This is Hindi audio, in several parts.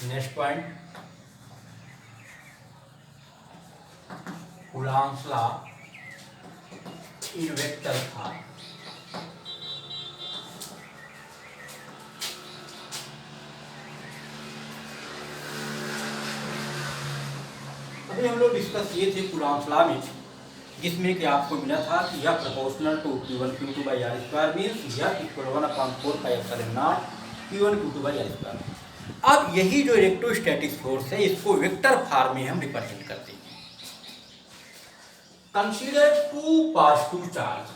Next point, Coulomb's law in vector form. अभी हम लोग डिस्कस किए थे कूलॉम्स लॉ में, जिसमें कि आपको मिला था कि यह proportional to Q1 Q2 by R square means यह equal 1/4 pi epsilon naught Q1 Q2 by R square. अब यही जो इलेक्ट्रोस्टैटिक फोर्स है इसको वेक्टर फॉर्म में हम रिप्रेजेंट करते हैं। Consider two positive charge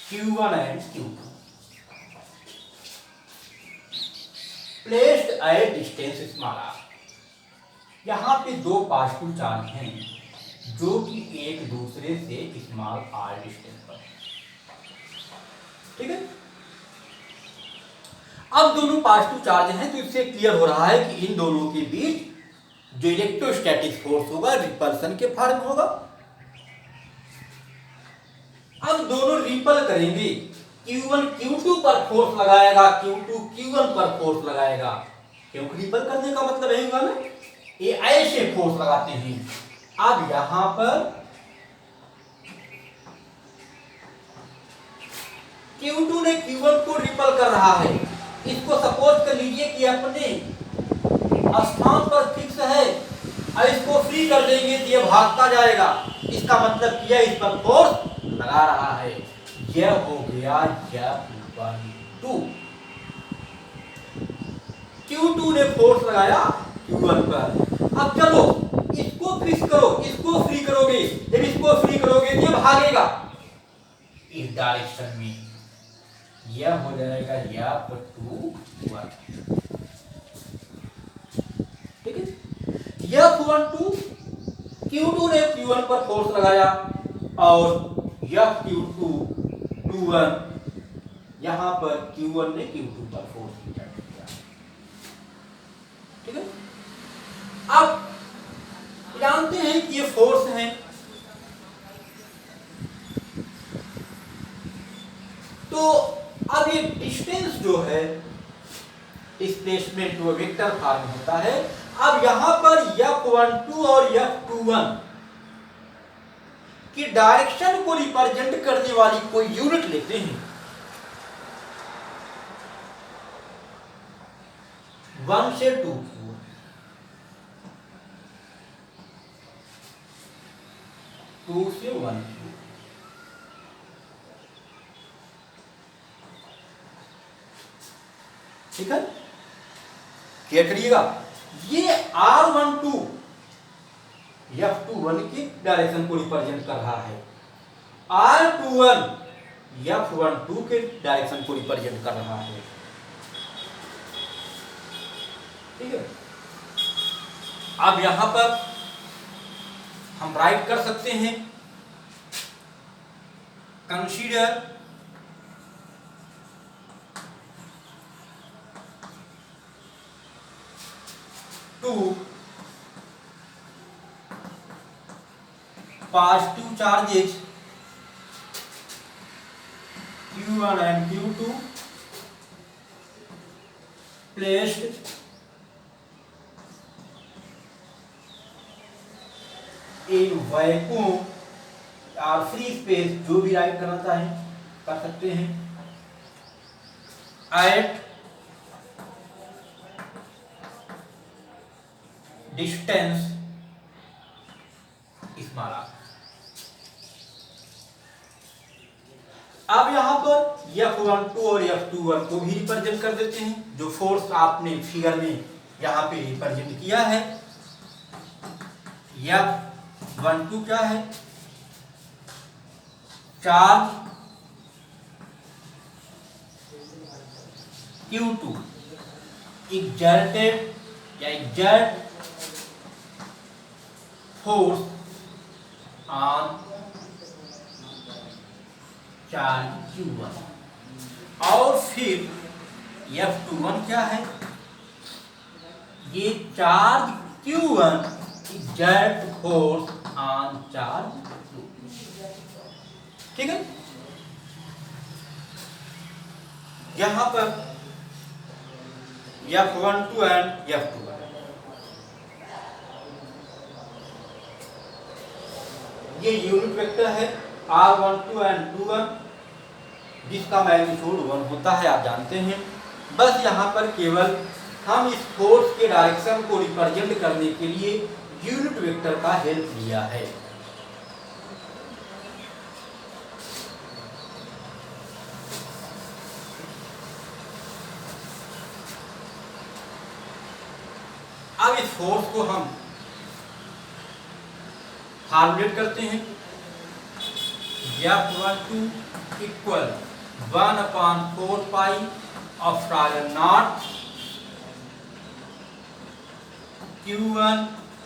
Q1 and Q2 placed at distance small r। यहाँ पे दो पॉजिटिव चार्ज हैं जो कि एक दूसरे से स्मॉल r डिस्टेंस पर, ठीक है। अब दोनों पॉजिटिव चार्ज हैं तो इससे क्लियर हो रहा है कि इन दोनों के बीच जो इलेक्ट्रोस्टैटिक फोर्स होगा रिपल्सन के फॉर्म होगा। अब दोनों रिपल करेंगे, Q1 Q2 पर फोर्स लगाएगा, Q2 Q1 पर फोर्स लगाएगा, क्योंकि रिपल करने का मतलब यही हुआ ना, ये ऐसे फोर्स लगाते हैं। अब यहां पर Q2 ने Q1 को रिपल कर रहा है। इसको सपोज कर लीजिए कि अपने स्थान पर फिक्स है और इसको फ्री कर देंगे तो ये भागता जाएगा। इसका मतलब यह इस पर फोर्स लगा रहा है। यह हो गया F12। Q2 ने फोर्स लगाया Q1 पर। अब चलो इसको फिक्स करो, इसको फ्री करोगे, जब इसको फ्री करोगे तो ये भागेगा इस डायरेक्शन में। यह हो जाएगा F21, ठीक है। F12 Q2 ने Q1 पर फोर्स लगाया और F21 यहां पर Q1 ने Q2 पर फोर्स किया, ठीक है। अब जानते हैं कि ये फोर्स है, तो अब ये डिस्टेंस जो है डिस्प्लेसमेंट वो वेक्टर फॉर्म होता है। अब यहां पर F12 और F21 की डायरेक्शन को रिप्रेजेंट करने वाली कोई यूनिट लेते हैं। 1 से 2 2 से 1, ठीक है। क्या करिएगा, ये R12 F21 की डायरेक्शन को रिप्रेजेंट कर रहा है, R21 F12 के डायरेक्शन को रिप्रेजेंट कर रहा है, ठीक है। अब यहां पर हम राइट कर सकते हैं, consider two positive charges Q1 and Q2 placed in vacuum और फ्री स्पेस, जो भी राइट करना चाहें कर सकते हैं, एट डिस्टेंस स्मॉल r। अब यहां पर F12 और F21 को भी रिप्रेजेंट कर देते हैं, जो फोर्स आपने फिगर में यहां पे रिप्रेजेंट किया है। F12 क्या है, चार्ज Q2 एक्सर्टेड या exert force on charge Q1, और फिर F21 क्या है, ये charge Q1 exert force on charge Q2, ठीक है। यहां पर F12 एंड F21। ये यूनिट वेक्टर है R12 एंड 21, जिसका मैग्नीट्यूड 1 होता है, आप जानते हैं। बस यहाँ पर केवल हम इस फोर्स के डायरेक्शन को रिप्रेजेंट करने के लिए यूनिट वेक्टर का हेल्प लिया है। अब इस फोर्स को हम फॉर्मुलेट करते हैं। F12 equal 1/4 pi epsilon naught Q1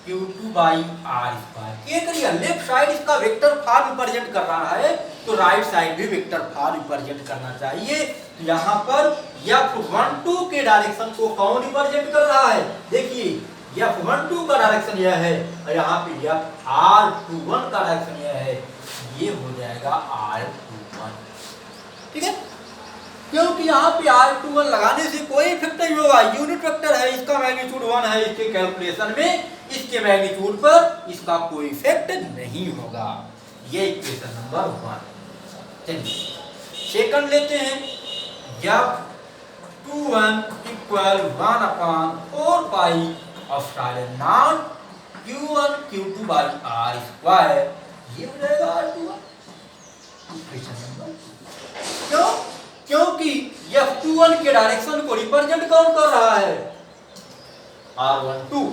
Q2 by R square. ये करिए, लेफ्ट साइड इसका वेक्टर फॉर्म रिप्रेजेंट कर रहा है, तो राइट साइड भी वेक्टर फॉर्म रिप्रेजेंट करना चाहिए। यहाँ पर F12 के डायरेक्शन को कौन रिप्रेजेंट कर रहा है? देखिए, F12 का डायरेक्शन यह है और यहाँ पे R21 का डायरेक्शन यह है। ये हो जाएगा R21, ठीक है, क्योंकि यहाँ पे R21 लगाने से कोई इफेक्ट नहीं होगा। यूनिट वेक्टर है, इसका मैग्नीट्यूड 1 है, इसके कैलकुलेशन में इसके मैग्नीट्यूड पर इसका कोई इफेक्ट नहीं होगा। ये इक्वेशन नंबर 1। चलिए सेकंड लेते हैं। F21 equal 1/4 pi epsilon naught Q1 Q2 by R square. ये हो जाएगा R21, इक्वेशन नंबर 2। क्यों? क्योंकि F21 के डायरेक्शन को रिप्रेजेंट कौन कर रहा है? R12।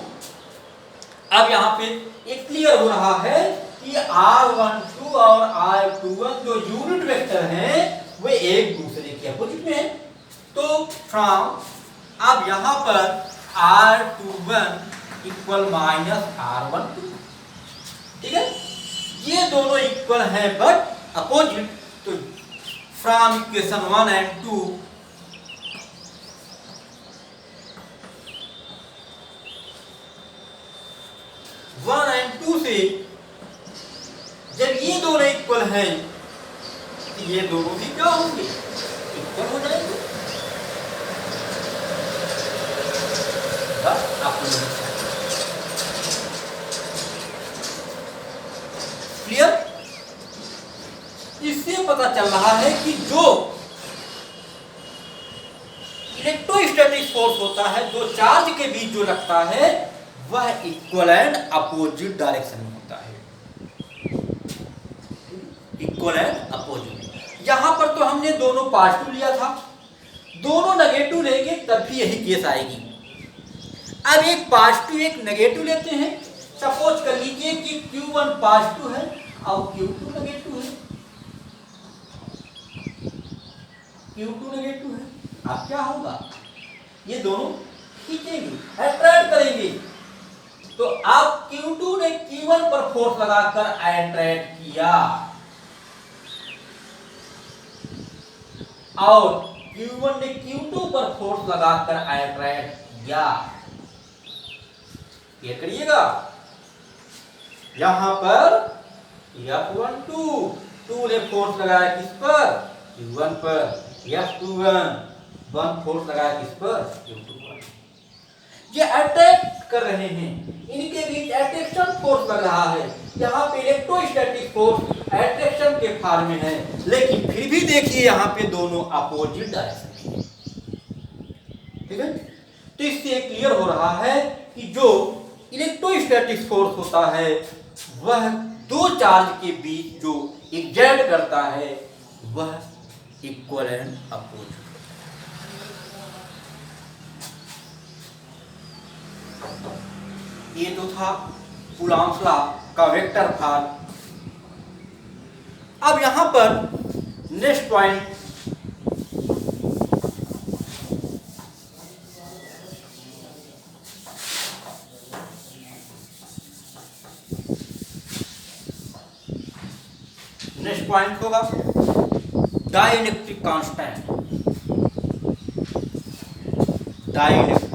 अब यहाँ पे एक क्लियर हो रहा है कि R12 और R21 जो यूनिट वेक्टर हैं वे एक दूसरे के अपोजिट में हैं। तो फ्रॉम अब यहाँ पर R21 इक्वल -R12, ठीक है, ये दोनों इक्वल हैं बट अपोजिट। तो फ्रॉम इक्वेशन 1 एंड 2 1 एंड 2 से जब ये दोनों इक्वल हैं तो ये दोनों भी क्या होंगे? इक्वल हो जाएंगे। बस आपको क्लियर? इससे पता चल रहा है कि जो इलेक्ट्रोस्टैटिक फोर्स होता है, जो चार्ज के बीच जो लगता है, वह इक्वल एंड अपोजिट डायरेक्शन में होता है। Equal and opposite. यहां पर तो हमने दोनों पॉजिटिव लिया था, दोनों नेगेटिव लेंगे तब भी यही केस आएगी। अब एक पॉजिटिव एक नेगेटिव लेते हैं। सपोज कर लीजिए कि Q1 पॉजिटिव है और Q2 नेगेटिव है। Q2 नेगेटिव है, अब क्या होगा? ये दोनों खींचेंगे, अट्रैक्ट करेंगे। तो अब Q2 ने Q1 पर फोर्स लगाकर अट्रैक्ट किया और Q1 ने Q2 पर फोर्स लगाकर अट्रैक्ट किया। ये करिएगा, यहां पर F12 ने फोर्स लगाया किस पर? Q1 पर। F21 फोर्स लगाया किस पर? Q2 पर। ये अट्रैक्ट कर रहे हैं, इनके बीच अट्रैक्शन फोर्स लग रहा है। यहाँ पे इलेक्ट्रोस्टैटिक फोर्स अट्रैक्शन के फॉर्म में है, लेकिन फिर भी देखिए यहाँ पे दोनों अपोजिट डायरेक्शन में, ठीक है। तो इससे क्लियर हो रहा है कि जो इलेक्ट्रोस्टैटिक फोर्स होता है वह दो चार्ज के बीच जो एग्जर्ट करता है वह इक्वल एंड अपोजिट। ये तो था कूलॉम्स लॉ का वेक्टर फॉर्म। अब यहां पर नेक्स्ट पॉइंट होगा डाइलेक्ट्रिक कांस्टेंट। डाइलेक्ट्रिक